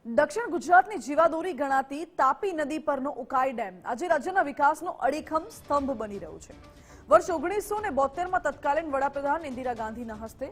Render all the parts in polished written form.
દક્ષિણ ગુજરાતની જીવાદોરી ગણાતી તાપી નદી પરનો ઉકાઈ ડેમ આજે રાજ્યના વિકાસનો અડીખમ સ્તંભ બની રહ્યો છે। વર્ષ 1972માં તત્કાલીન વડાપ્રધાન ઇન્દિરા ગાંધીના હસ્તે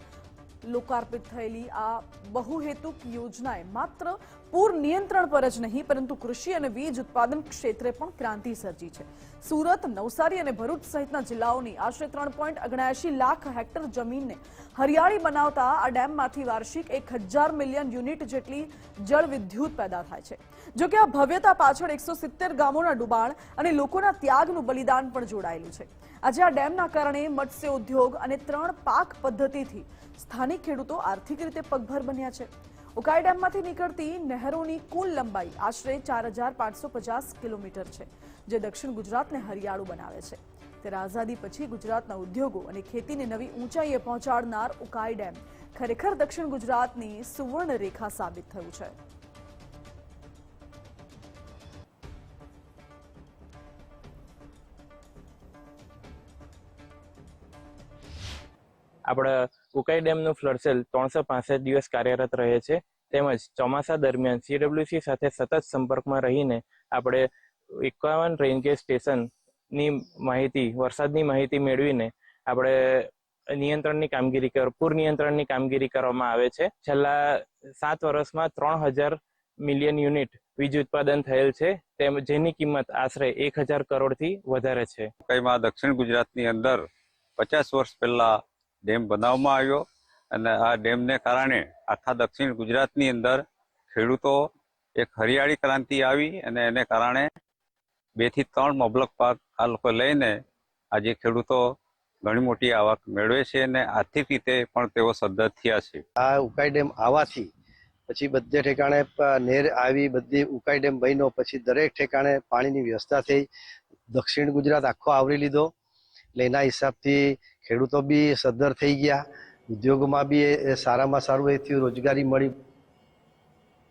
લોકાર્પિત થયેલી આ બહુહેતુક યોજનાએ માત્ર પૂર નિયંત્રણ પર જ નહીં પરંતુ કૃષિ અને વીજ ઉત્પાદન ક્ષેત્રે પણ ક્રાંતિ સર્જી છે। સુરત, નવસારી અને ભરૂચ સહિતના જિલ્લાઓની આશરે 3.79 લાખ હેક્ટર જમીનને હરિયાળી બનાવતા આ ડેમમાંથી વાર્ષિક 1000 મિલિયન યુનિટ જેટલી જળ વિદ્યુત પેદા થાય છે। જો કે આ ભવ્યતા પાછળ 170 ગામોના ડૂબાણ અને લોકોના ત્યાગનું બલિદાન પણ જોડાયેલું છે। આજે આ ડેમના કારણે મત્સ્ય ઉદ્યોગ અને 3 પાક પદ્ધતિથી સ્થાનિક ખેડૂતો આર્થિક રીતે પગભર બન્યા છે। ઉકાઈ ડેમમાંથી નીકળતી નહેરોની કુલ લંબાઈ આશરે 4550 કિલોમીટર છે, જે દક્ષિણ ગુજરાતને હરિયાળું બનાવે છે। ત્યારે આઝાદી પછી ગુજરાતના ઉદ્યોગો અને ખેતીને નવી ઊંચાઈએ પહોંચાડનાર ઉકાઈ ડેમ ખરેખર દક્ષિણ ગુજરાતની સુવર્ણ રેખા સાબિત થયું છે। આપણા ઉકાઈ ડેમનું ફ્લડ સેલ 365 દિવસ કાર્યરત રહે છે। તેમજ ચોમાસા દરમિયાન CWC સાથે સતત સંપર્કમાં રહીને આપણે 51 રેન્જ સ્ટેશનની માહિતી, વરસાદની માહિતી મેળવીને આપણે પૂર નિયંત્રણની કામગીરી કરવામાં આવે છે। છેલ્લા 7 વર્ષમાં 3000 મિલિયન યુનિટ વીજ ઉત્પાદન થયેલ છે, જેની કિંમત આશરે 1000 કરોડથી વધારે છે। ઉકાઈમાં દક્ષિણ ગુજરાતની અંદર 50 વર્ષ પહેલા ડેમ બનાવવામાં આવ્યો અને આ ડેમને કારણે આખા દક્ષિણ ગુજરાતની અંદર ખેડૂતો એક હરિયાળી ક્રાંતિ આવી અને એને કારણે 2 થી 3 મબલક પાક આ લોકો લઈને આજે ખેડૂતો ઘણી મોટી આવક મેળવે છે અને આર્થિક રીતે પણ તેઓ સદ્ધર થયા છે। આ ઉકાઈ ડેમ આવવાથી પછી બધે ઠેકાણે નેર આવી, બધી ઉકાઈ ડેમ બન્યો પછી દરેક ઠેકાણે પાણીની વ્યવસ્થા થઈ। દક્ષિણ ગુજરાત આખો આવરી લીધો એટલે એના હિસાબથી ખેડૂતો બી સદ્ધર થઈ ગયા, ઉદ્યોગમાં બી સારામાં સારું એ થયું, રોજગારી મળી।